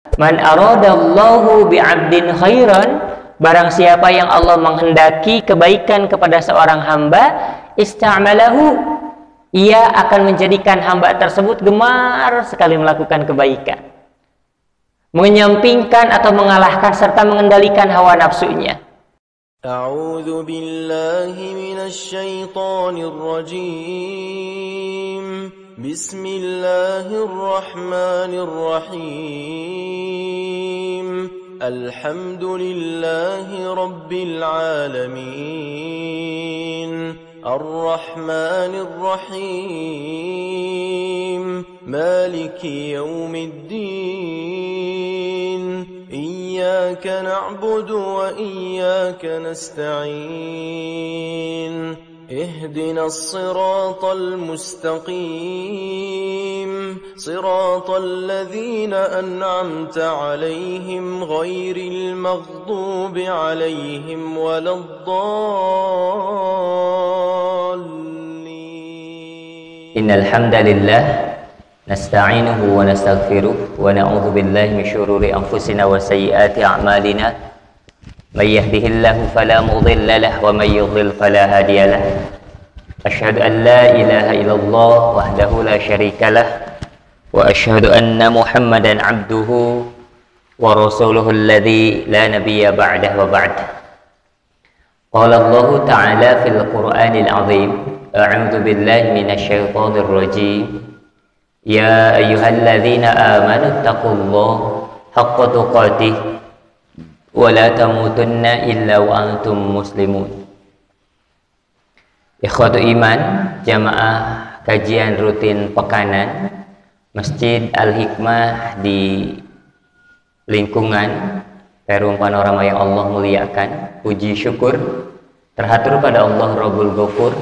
Man aradallahu bi'abdin khairan, barang siapa yang Allah menghendaki kebaikan kepada seorang hamba, ista'malahu, ia akan menjadikan hamba tersebut gemar sekali melakukan kebaikan, menyampingkan atau mengalahkan serta mengendalikan hawa nafsunya. A'udzu billahi minasy syaithanir rajim. Bismillahirrahmanirrahim. Alhamdulillahi rabbil alamin. Ar-Rahmanir Rahim. Maliki yaumiddin. إياك نعبد وإياك نستعين اهدنا الصراط المستقيم صراط الذين أنعمت عليهم غير المغضوب عليهم ولا الضالين. إن الحمد لله نستعينه ونستغفره ونعوذ بالله من شرور أنفسنا وسيئات أعمالنا من يهده الله فلا مضل له ومن يضلل فلا هادي له أشهد أن لا إله إلا الله وحده لا شريك له وأشهد أن محمدا عبده ورسوله الذي لا نبي بعده وبعد. قال الله تعالى في القرآن العظيم أعوذ بالله من الشيطان الرجيم يا أيها الذين آمنوا اتقوا الله حق تقاته ولا تموتن إلا وأنتم مسلمون. Ikhwatu iman, jamaah kajian rutin pekanan Masjid Al-Hikmah di lingkungan Perum Panorama yang Allah muliakan, puji syukur terhatur pada Allah Rabbul Ghafur.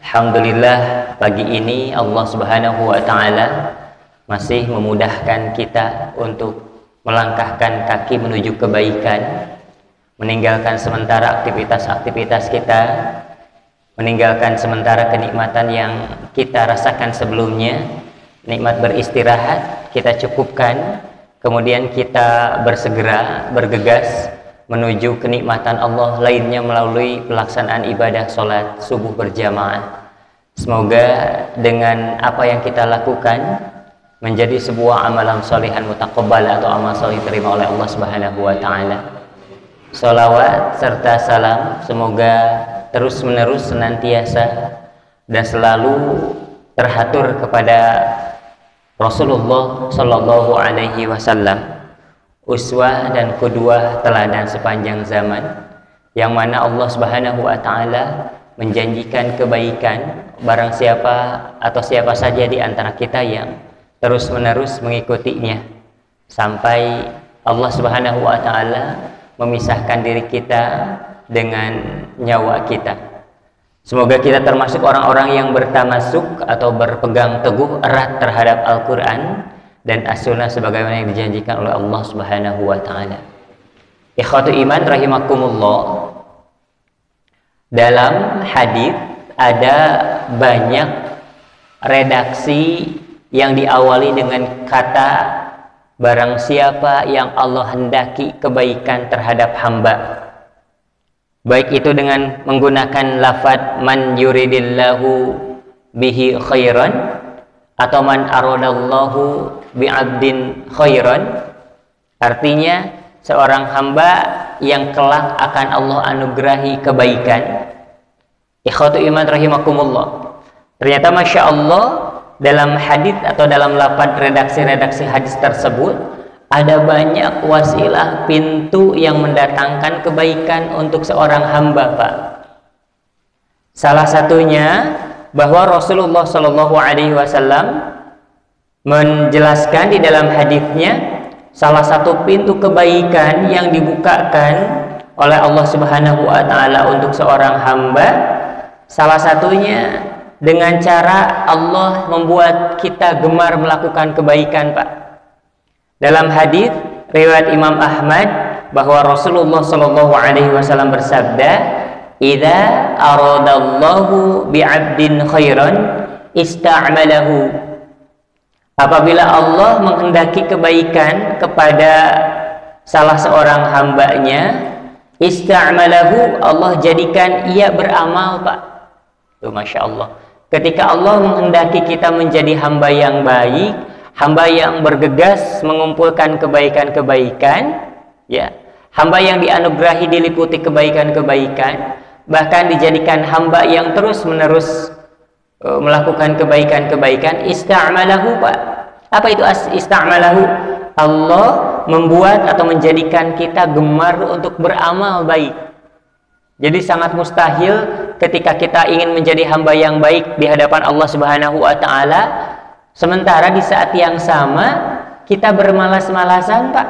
Alhamdulillah, pagi ini Allah Subhanahu wa Ta'ala masih memudahkan kita untuk melangkahkan kaki menuju kebaikan, meninggalkan sementara aktivitas-aktivitas kita, meninggalkan sementara kenikmatan yang kita rasakan sebelumnya. Nikmat beristirahat kita cukupkan, kemudian kita bersegera bergegas menuju kenikmatan Allah lainnya melalui pelaksanaan ibadah sholat subuh berjamaah. Semoga dengan apa yang kita lakukan menjadi sebuah amalan sholihan mutaqabbal atau amal sholih terima oleh Allah Subhanahu wa Ta'ala. Sholawat serta salam semoga terus menerus senantiasa dan selalu terhatur kepada Rasulullah Sallallahu Alaihi Wasallam, uswah dan qudwah teladan sepanjang zaman, yang mana Allah Subhanahu wa Ta'ala menjanjikan kebaikan barang siapa atau siapa saja di antara kita yang terus menerus mengikutinya sampai Allah Subhanahu wa Ta'ala memisahkan diri kita dengan nyawa kita. Semoga kita termasuk orang-orang yang bertamasuk atau berpegang teguh erat terhadap Al-Quran dan As-Sunnah sebagaimana yang dijanjikan oleh Allah Subhanahu wa Ta'ala. Ikhwatu iman rahimakumullah, dalam hadis ada banyak redaksi yang diawali dengan kata barang siapa yang Allah hendaki kebaikan terhadap hamba, baik itu dengan menggunakan lafaz man yuridillahu bihi khairan atau man aradallahu bi'abdin khairan, artinya seorang hamba yang kelak akan Allah anugerahi kebaikan. Ikhwatu iman rahimakumullah, ternyata Masya Allah dalam hadis atau dalam lafaz redaksi-redaksi hadis tersebut ada banyak wasilah pintu yang mendatangkan kebaikan untuk seorang hamba, Pak. Salah satunya bahwa Rasulullah Shallallahu Alaihi Wasallam menjelaskan di dalam hadisnya salah satu pintu kebaikan yang dibukakan oleh Allah Subhanahu wa Ta'ala untuk seorang hamba, salah satunya dengan cara Allah membuat kita gemar melakukan kebaikan, Pak. Dalam hadis riwayat Imam Ahmad bahwa Rasulullah Shallallahu Alaihi Wasallam bersabda, "Idza aradallahu bi'abdin khairan ista'malahu." Apabila Allah menghendaki kebaikan kepada salah seorang hambanya, ista'malahu, Allah jadikan ia beramal, Pak. Tuh, Masya Allah. Ketika Allah menghendaki kita menjadi hamba yang baik, hamba yang bergegas mengumpulkan kebaikan-kebaikan, ya, hamba yang dianugerahi diliputi kebaikan-kebaikan, bahkan dijadikan hamba yang terus-menerus melakukan kebaikan-kebaikan, ista'malahu, Pak. Apa itu ista'malahu? Allah membuat atau menjadikan kita gemar untuk beramal baik. Jadi sangat mustahil ketika kita ingin menjadi hamba yang baik di hadapan Allah Subhanahu wa taala, sementara di saat yang sama kita bermalas-malasan, Pak.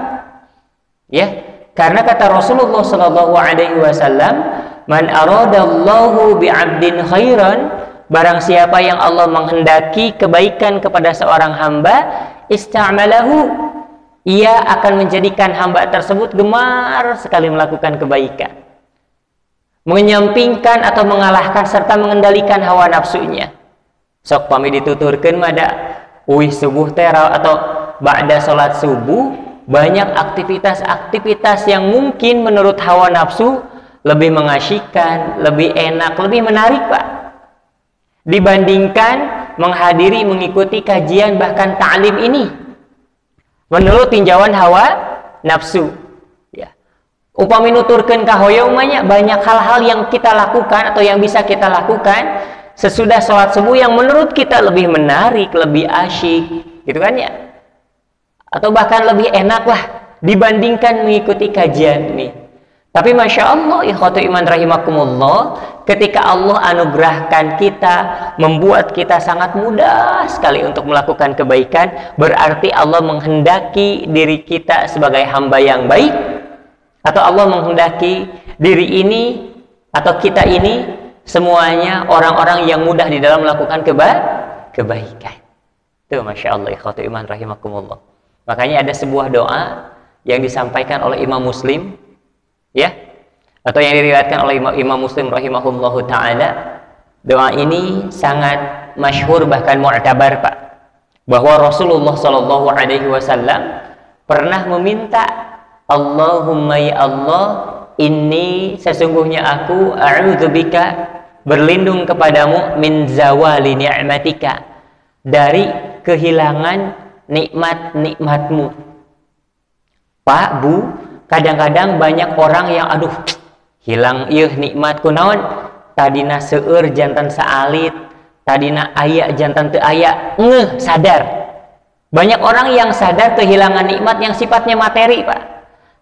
Ya, karena kata Rasulullah sallallahu alaihi wasallam, "Man aradallahu bi'abdin khairan", barang siapa yang Allah menghendaki kebaikan kepada seorang hamba, ista'malahu, ia akan menjadikan hamba tersebut gemar sekali melakukan kebaikan, menyampingkan atau mengalahkan serta mengendalikan hawa nafsunya. Sok pami dituturkeun mada uih subuh tera atau ba'da salat subuh, banyak aktivitas-aktivitas yang mungkin menurut hawa nafsu lebih mengasyikkan, lebih enak, lebih menarik, Pak, dibandingkan menghadiri, mengikuti kajian bahkan ta'lim ini menurut tinjauan hawa nafsu. Ya, upami nuturkeun ka hoyong banyak hal-hal yang kita lakukan atau yang bisa kita lakukan sesudah sholat subuh yang menurut kita lebih menarik, lebih asyik, gitu kan ya, atau bahkan lebih enak lah dibandingkan mengikuti kajian ini. Tapi Masya Allah, ikhwatu iman rahimakumullah, ketika Allah anugerahkan kita, membuat kita sangat mudah sekali untuk melakukan kebaikan, berarti Allah menghendaki diri kita sebagai hamba yang baik, atau Allah menghendaki diri ini atau kita ini semuanya orang-orang yang mudah di dalam melakukan kebaikan. Itu Masya Allah, ikhwatu iman rahimakumullah. Makanya ada sebuah doa yang disampaikan oleh Imam Muslim, ya, atau yang diriwayatkan oleh Imam Muslim rahimahullahu ta'ala. Doa ini sangat masyhur bahkan mu'tabar, Pak, bahwa Rasulullah sallallahu alaihi wasallam pernah meminta, Allahumma ya Allah, inni, sesungguhnya aku, a'udzubika, berlindung kepadamu, min zawali ni'matika, dari kehilangan nikmat-nikmatmu. Pak, Bu, kadang-kadang banyak orang yang aduh hilang ieu nikmat kunaon, tadina seueur jantan saalit, tadina aya jantan teu aya, sadar. Banyak orang yang sadar kehilangan nikmat yang sifatnya materi, Pak.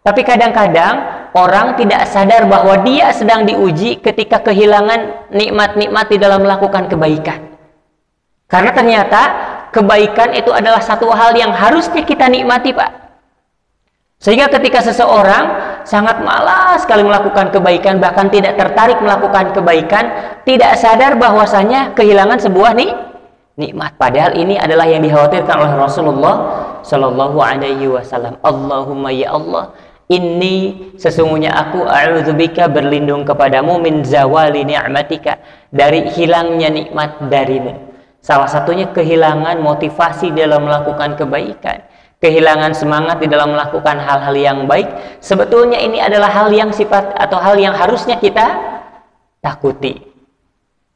Tapi kadang-kadang orang tidak sadar bahwa dia sedang diuji ketika kehilangan nikmat-nikmat di dalam melakukan kebaikan. Karena ternyata kebaikan itu adalah satu hal yang harusnya kita nikmati, Pak. Sehingga ketika seseorang sangat malas sekali melakukan kebaikan, bahkan tidak tertarik melakukan kebaikan, tidak sadar bahwasanya kehilangan sebuah nikmat. Padahal ini adalah yang dikhawatirkan oleh Rasulullah Shallallahu Alaihi Wasallam. Allahumma ya Allah, inni, sesungguhnya aku, a'udzubika, berlindung kepadamu, min zawali ni'matika, dari hilangnya nikmat darimu. Salah satunya kehilangan motivasi dalam melakukan kebaikan, kehilangan semangat di dalam melakukan hal-hal yang baik. Sebetulnya ini adalah hal yang sifat atau hal yang harusnya kita takuti.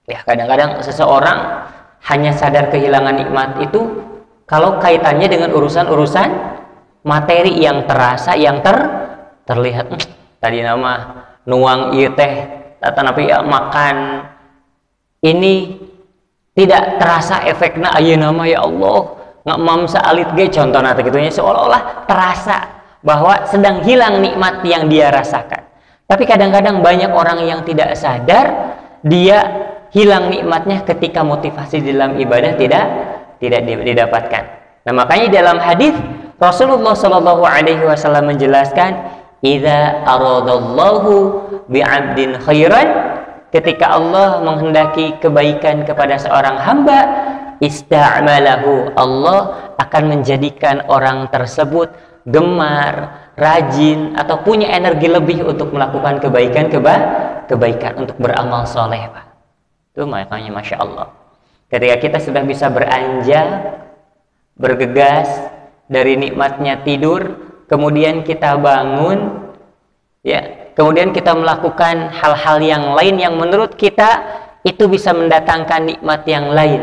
Ya, kadang-kadang seseorang hanya sadar kehilangan nikmat itu kalau kaitannya dengan urusan-urusan materi yang terasa, yang terlihat. Tadi nama nuang ieu teh tanapi ya, makan ini tidak terasa efeknya ayeuna mah ya Allah ngamam saalit ge contohna gitunya, seolah-olah terasa bahwa sedang hilang nikmat yang dia rasakan. Tapi kadang-kadang banyak orang yang tidak sadar dia hilang nikmatnya ketika motivasi dalam ibadah tidak didapatkan. Nah, makanya dalam hadis Rasulullah Shallallahu Alaihi Wasallam menjelaskan, idza aradallahu bi'abdin khairan, ketika Allah menghendaki kebaikan kepada seorang hamba, ista'malahu, Allah akan menjadikan orang tersebut gemar, rajin, atau punya energi lebih untuk melakukan kebaikan, untuk beramal soleh, Pak. Itu makanya Masya Allah, ketika kita sudah bisa beranjak bergegas dari nikmatnya tidur, kemudian kita bangun, ya, kemudian kita melakukan hal-hal yang lain yang menurut kita itu bisa mendatangkan nikmat yang lain,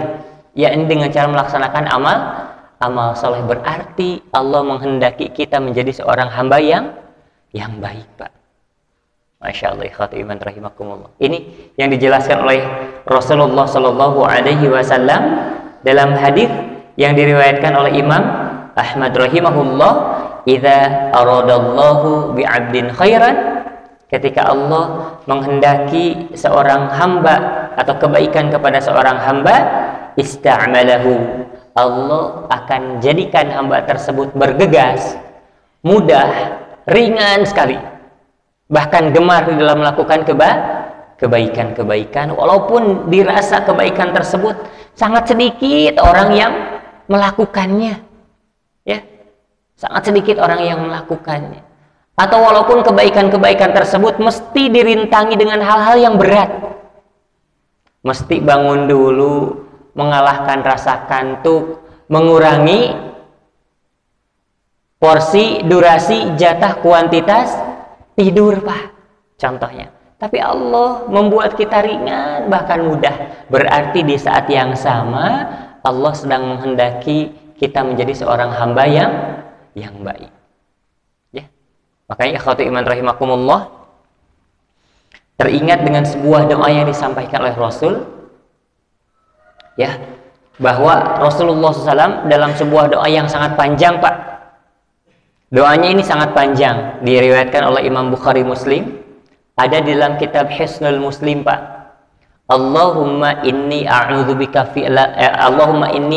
yakni dengan cara melaksanakan amal soleh. Berarti Allah menghendaki kita menjadi seorang hamba yang baik, Pak. Masya Allah, ikhwati iman rahimakumullah. Ini yang dijelaskan oleh Rasulullah Shallallahu Alaihi Wasallam dalam hadis yang diriwayatkan oleh Imam Ahmad rahimahullah, "Idza aradallahu bi'abdin khairan," ketika Allah menghendaki seorang hamba atau kebaikan kepada seorang hamba, ista'malahu, Allah akan jadikan hamba tersebut bergegas, mudah, ringan sekali, bahkan gemar di dalam melakukan kebaikan-kebaikan, walaupun dirasa kebaikan tersebut sangat sedikit orang yang melakukannya, ya, sangat sedikit orang yang melakukannya, atau walaupun kebaikan-kebaikan tersebut mesti dirintangi dengan hal-hal yang berat, mesti bangun dulu, mengalahkan rasa kantuk, mengurangi porsi, durasi, jatah, kuantitas tidur, Pak, contohnya. Tapi Allah membuat kita ringan, bahkan mudah. Berarti di saat yang sama Allah sedang menghendaki kita menjadi seorang hamba yang baik, ya. Makanya ikhwati iman rahimakumullah, teringat dengan sebuah doa yang disampaikan oleh Rasul, ya, bahwa Rasulullah SAW dalam sebuah doa yang sangat panjang, Pak. Doanya ini sangat panjang, diriwayatkan oleh Imam Bukhari Muslim, ada di dalam kitab Hisnul Muslim, Pak. Allahumma inni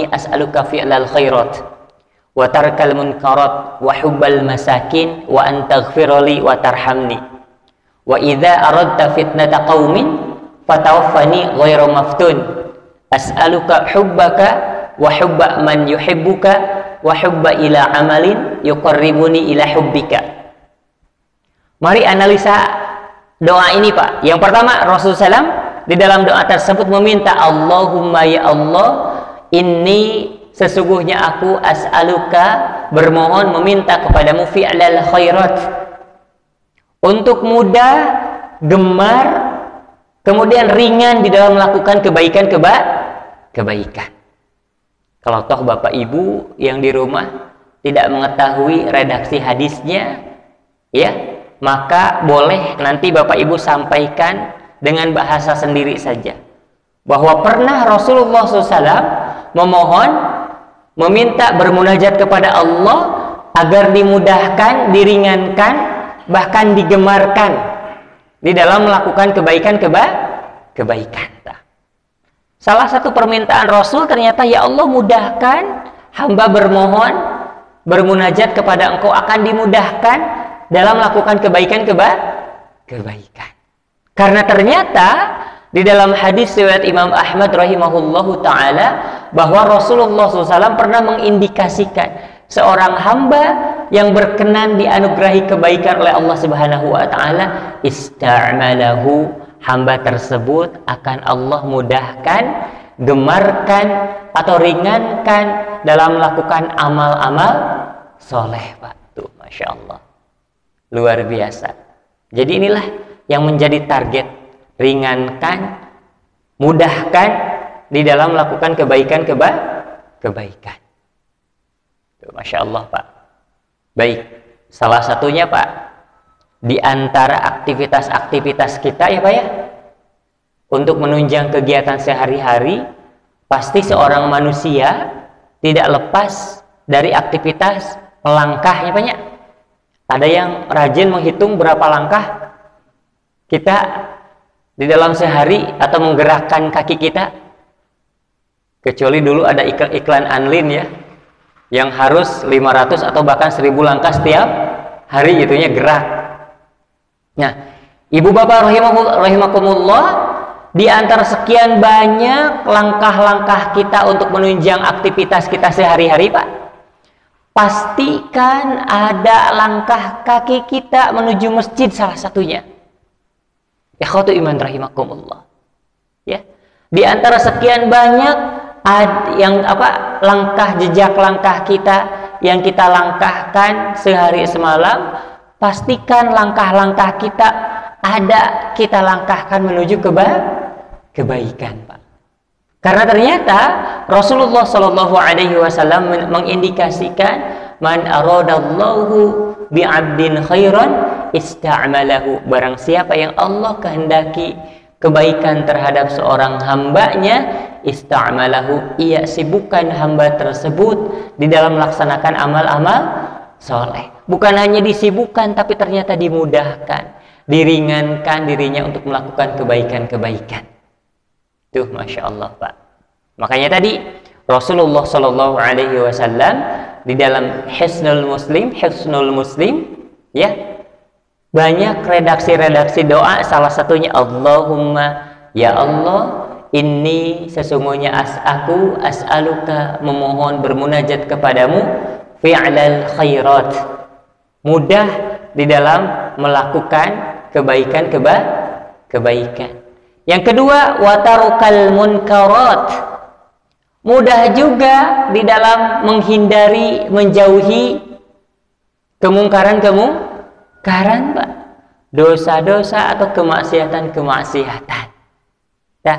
as'aluka fi'lal khairat wa tarkal munkarat wa hubbal masakin wa an taghfirli wa tarhamni wa idza aradta fitnata qaumin fatawaffani ghairu maftun as'aluka hubbaka wa hubba man yuhibbuka wa hubba ila amalin yuqarribuni ila hubbika. Mari analisa doa ini, Pak. Yang pertama, Rasulullah SAW di dalam doa tersebut meminta, Allahumma ya Allah, inni sesungguhnya aku as'aluka, bermohon meminta kepadamu fi'lal khairat, untuk mudah, gemar, kemudian ringan di dalam melakukan kebaikan. Kalau toh Bapak Ibu yang di rumah tidak mengetahui redaksi hadisnya, ya, maka boleh nanti Bapak Ibu sampaikan dengan bahasa sendiri saja, bahwa pernah Rasulullah SAW memohon, meminta, bermunajat kepada Allah agar dimudahkan, diringankan, bahkan digemarkan di dalam melakukan kebaikan. Salah satu permintaan Rasul ternyata, ya Allah, mudahkan hamba bermohon, bermunajat kepada Engkau akan dimudahkan dalam melakukan kebaikan. Karena ternyata di dalam hadis riwayat Imam Ahmad rahimahullahu ta'ala, bahwa Rasulullah SAW pernah mengindikasikan seorang hamba yang berkenan dianugerahi kebaikan oleh Allah Subhanahu wa ta'ala, ista'malahu, hamba tersebut akan Allah mudahkan, gemarkan atau ringankan dalam melakukan amal-amal soleh, Pak. Tuh, Masya Allah, luar biasa. Jadi inilah yang menjadi target, ringankan, mudahkan di dalam melakukan kebaikan. Tuh, Masya Allah, Pak. Baik, salah satunya, Pak, di antara aktivitas-aktivitas kita, ya Pak, ya, untuk menunjang kegiatan sehari-hari, pasti seorang manusia tidak lepas dari aktivitas melangkah, ya Pak, ya. Ada yang rajin menghitung berapa langkah kita di dalam sehari atau menggerakkan kaki kita. Kecuali dulu ada iklan Anlin, ya, yang harus 500 atau bahkan 1000 langkah setiap hari, gitunya, gerak. Nah, ibu bapak rahimakumullah, di antara sekian banyak langkah-langkah kita untuk menunjang aktivitas kita sehari-hari, Pak, pastikan ada langkah kaki kita menuju masjid, salah satunya. Ikhwatu iman rahimakumullah, ya, di antara sekian banyak langkah jejak langkah kita yang kita langkahkan sehari semalam, pastikan langkah-langkah kita kita langkahkan menuju kebaikan, Pak. Karena ternyata Rasulullah Shallallahu Alaihi Wasallam mengindikasikan, man aradallahu bi'abdin khairan ista'malahu. Barang siapa yang Allah kehendaki kebaikan terhadap seorang hambanya, ista'malahu, ia sibukkan hamba tersebut di dalam melaksanakan amal-amal soleh. Bukan hanya disibukkan, tapi ternyata dimudahkan, diringankan dirinya untuk melakukan kebaikan-kebaikan. Tuh, Masya Allah, Pak. Makanya tadi Rasulullah Shallallahu Alaihi Wasallam di dalam Hisnul Muslim, ya, banyak redaksi-redaksi doa. Salah satunya Allahumma, ya Allah, inni sesungguhnya aku as'aluka, memohon bermunajat kepadamu, fi'lal khairat, mudah di dalam melakukan kebaikan. Yang kedua, watarukal munkarat, mudah juga di dalam menghindari, menjauhi kemungkaran, Pak. Dosa-dosa atau kemaksiatan. Nah,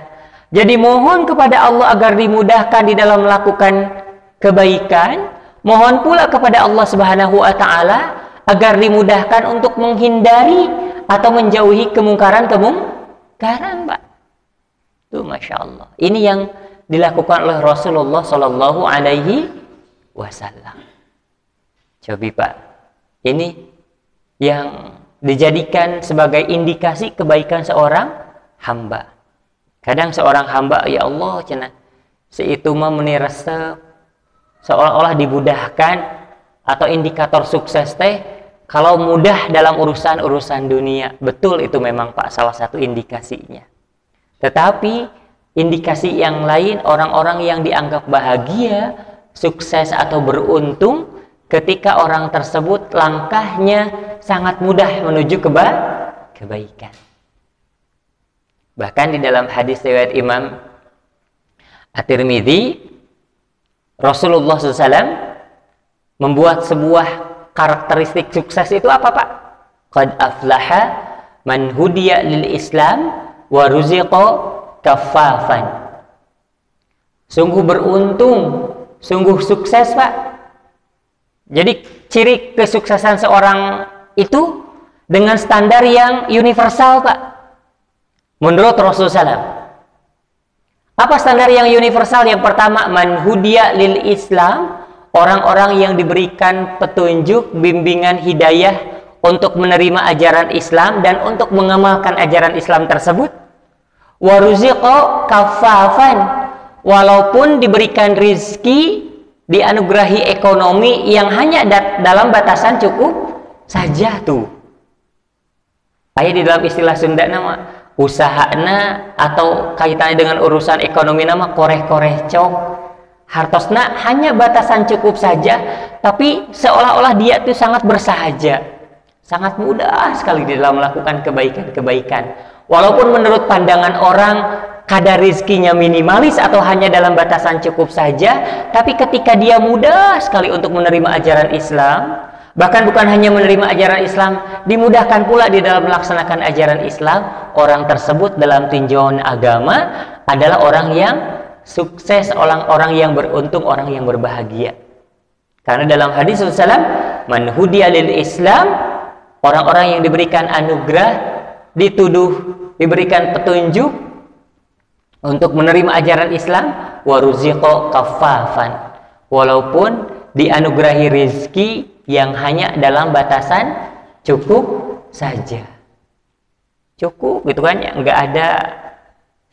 jadi mohon kepada Allah agar dimudahkan di dalam melakukan kebaikan, mohon pula kepada Allah Subhanahu wa taala agar dimudahkan untuk menghindari atau menjauhi kemungkaran, Pak. Tuh, Masya Allah. Ini yang dilakukan oleh Rasulullah Shallallahu Alaihi Wasallam. Coba, Pak, ini yang dijadikan sebagai indikasi kebaikan seorang hamba. Kadang seorang hamba, ya Allah, cenah seitu mah meni resep, seolah-olah dibudahkan, atau indikator sukses teh kalau mudah dalam urusan dunia. Betul, itu memang, Pak, salah satu indikasinya. Tetapi indikasi yang lain, orang-orang yang dianggap bahagia, sukses atau beruntung ketika orang tersebut langkahnya sangat mudah menuju kebaikan. Bahkan di dalam hadis riwayat Imam At-Tirmidzi, Rasulullah SAW membuat sebuah karakteristik sukses itu apa, Pak? Qad aflaha man hudiya lil Islam wa ruziqa kaffafan. Sungguh beruntung, sungguh sukses, Pak. Jadi ciri kesuksesan seorang itu dengan standar yang universal, Pak. Menurut Rasulullah SAW. Apa standar yang universal? Yang pertama, man hudiya lil Islam, orang-orang yang diberikan petunjuk, bimbingan, hidayah untuk menerima ajaran Islam dan untuk mengamalkan ajaran Islam tersebut. Waruziqa kafafan, walaupun diberikan rizki, dianugerahi ekonomi yang hanya dalam batasan cukup saja tuh. Aya di dalam istilah Sunda nama usahana atau kaitannya dengan urusan ekonomi nama koreh-koreh cok. Hartosna hanya batasan cukup saja, tapi seolah-olah dia itu sangat bersahaja, sangat mudah sekali di dalam melakukan kebaikan. Walaupun menurut pandangan orang kadar rizkinya minimalis atau hanya dalam batasan cukup saja, tapi ketika dia mudah sekali untuk menerima ajaran Islam, bahkan bukan hanya menerima ajaran Islam, dimudahkan pula di dalam melaksanakan ajaran Islam, orang tersebut dalam tinjauan agama adalah orang yang sukses, orang-orang yang beruntung, orang yang berbahagia. Karena dalam hadis Rasulullah, man hudiya lil Islam, orang-orang yang diberikan anugerah, diberikan petunjuk untuk menerima ajaran Islam, waruziqa kaffafan, walaupun dianugerahi rizki yang hanya dalam batasan cukup saja. Cukup gitu kan, ya, nggak ada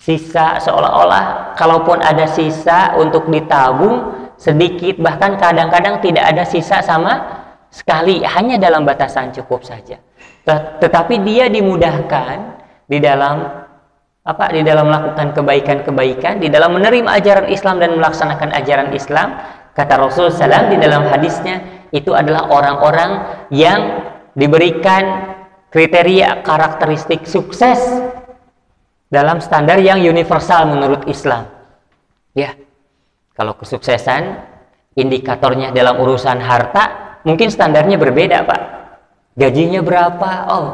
sisa, seolah-olah kalaupun ada sisa untuk ditabung sedikit, bahkan kadang-kadang tidak ada sisa sama sekali, hanya dalam batasan cukup saja. Tetapi dia dimudahkan di dalam melakukan kebaikan-kebaikan, di dalam menerima ajaran Islam dan melaksanakan ajaran Islam. Kata Rasulullah SAW di dalam hadisnya, itu adalah orang-orang yang diberikan kriteria karakteristik sukses dalam standar yang universal menurut Islam. Ya. Kalau kesuksesan, indikatornya dalam urusan harta, mungkin standarnya berbeda, Pak. Gajinya berapa? Oh,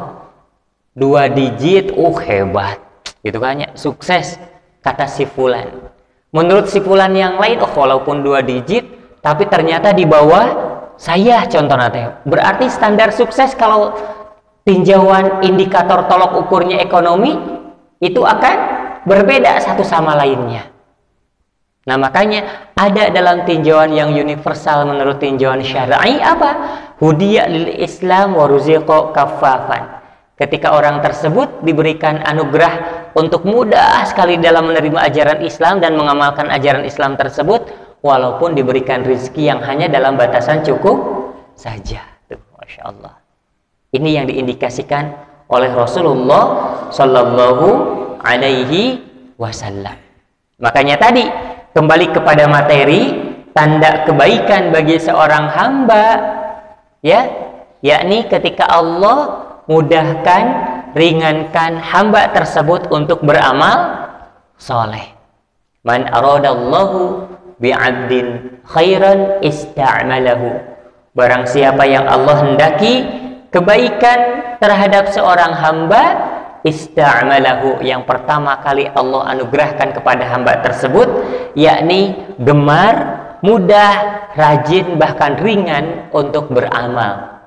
2 digit, hebat. Gitu kan ya, sukses, kata si fulan. Menurut si fulan yang lain, walaupun 2 digit, tapi ternyata di bawah saya, contohnya. Berarti standar sukses kalau tinjauan indikator tolok ukurnya ekonomi, itu akan berbeda satu sama lainnya. Nah, makanya ada dalam tinjauan yang universal menurut tinjauan syar'i apa? Hudiya lil Islam wa ruziqa kaffafan. Ketika orang tersebut diberikan anugerah untuk mudah sekali dalam menerima ajaran Islam dan mengamalkan ajaran Islam tersebut, walaupun diberikan rezeki yang hanya dalam batasan cukup saja. Tuh, Masya Allah. Ini yang diindikasikan oleh Rasulullah Sallallahu Alaihi Wasallam. Makanya tadi kembali kepada materi, tanda kebaikan bagi seorang hamba, ya, yakni ketika Allah mudahkan, ringankan hamba tersebut untuk beramal soleh. Man aradallahu bi'abdin khairan ista'malahu. Barang siapa yang Allah hendaki kebaikan terhadap seorang hamba, ista'malahu, yang pertama kali Allah anugerahkan kepada hamba tersebut, yakni gemar, mudah, rajin, bahkan ringan untuk beramal.